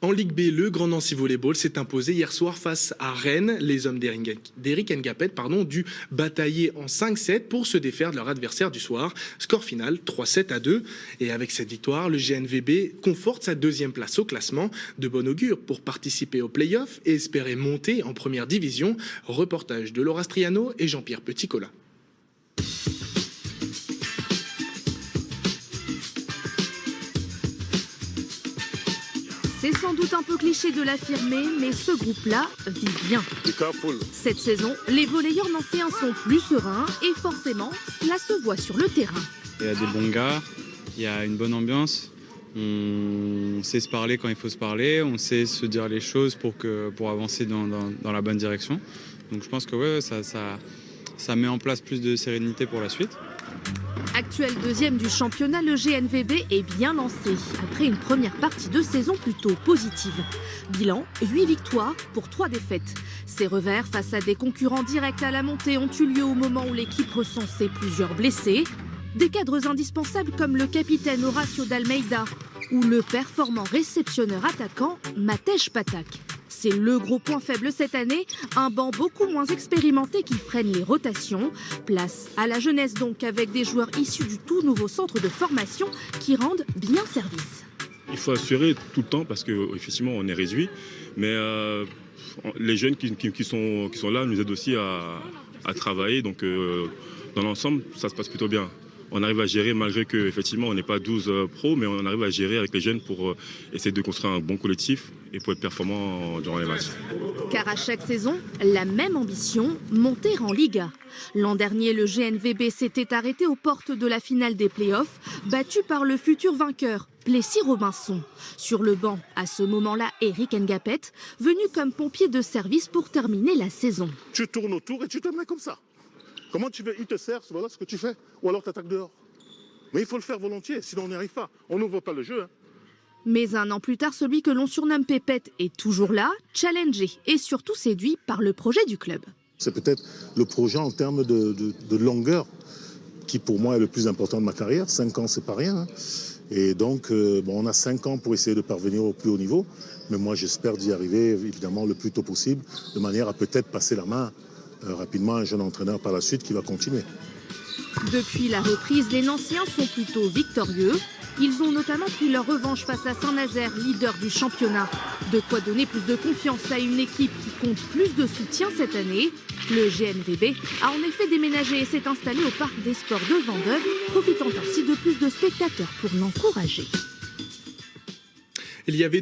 En Ligue B, le Grand Nancy Volleyball s'est imposé hier soir face à Rennes. Les hommes d'Eric Ngapet dû batailler en 5-7 pour se défaire de leur adversaire du soir. Score final 3-7-2. Et avec cette victoire, le GNVB conforte sa deuxième place au classement. De bon augure pour participer aux play-offs et espérer monter en première division. Reportage de Laura Striano et Jean-Pierre Petit-Colas. C'est sans doute un peu cliché de l'affirmer, mais ce groupe-là vit bien. Cette saison, les volleyeurs nancéens sont plus sereins et forcément, cela se voit sur le terrain. Il y a des bons gars, il y a une bonne ambiance, on sait se parler quand il faut se parler, on sait se dire les choses pour avancer dans la bonne direction. Donc je pense que ouais, ça met en place plus de sérénité pour la suite. Actuel deuxième du championnat, le GNVB est bien lancé après une première partie de saison plutôt positive. Bilan, 8 victoires pour 3 défaites. Ces revers face à des concurrents directs à la montée ont eu lieu au moment où l'équipe recensait plusieurs blessés. Des cadres indispensables comme le capitaine Horacio d'Almeida ou le performant réceptionneur attaquant Matej Patak. C'est le gros point faible cette année, un banc beaucoup moins expérimenté qui freine les rotations. Place à la jeunesse donc, avec des joueurs issus du tout nouveau centre de formation qui rendent bien service. Il faut assurer tout le temps parce qu'effectivement on est réduit, mais les jeunes qui sont là nous aident aussi à travailler, donc dans l'ensemble ça se passe plutôt bien. On arrive à gérer malgré qu'effectivement on n'est pas 12 pros, mais on arrive à gérer avec les jeunes pour essayer de construire un bon collectif et pour être performant durant les matchs. Car à chaque saison, la même ambition, monter en Liga. L'an dernier, le GNVB s'était arrêté aux portes de la finale des playoffs, battu par le futur vainqueur, Plessis-Robinson. Sur le banc, à ce moment-là, Eric Ngapet, venu comme pompier de service pour terminer la saison. Tu tournes autour et tu te mets comme ça. Comment tu veux, il te sert, voilà ce que tu fais. Ou alors tu attaques dehors. Mais il faut le faire volontiers, sinon on n'y arrive pas. On n'ouvre pas le jeu. Mais un an plus tard, celui que l'on surnomme Pépette est toujours là, challengé et surtout séduit par le projet du club. C'est peut-être le projet en termes de longueur qui pour moi est le plus important de ma carrière. 5 ans, c'est pas rien. Et donc, on a 5 ans pour essayer de parvenir au plus haut niveau. Mais moi, j'espère d'y arriver évidemment le plus tôt possible, de manière à peut-être passer la main rapidement à un jeune entraîneur par la suite qui va continuer. Depuis la reprise, les Nancéens sont plutôt victorieux. Ils ont notamment pris leur revanche face à Saint-Nazaire, leader du championnat. De quoi donner plus de confiance à une équipe qui compte plus de soutien cette année. Le GNVB a en effet déménagé et s'est installé au Parc des Sports de Vendôme, profitant ainsi de plus de spectateurs pour l'encourager. Il y avait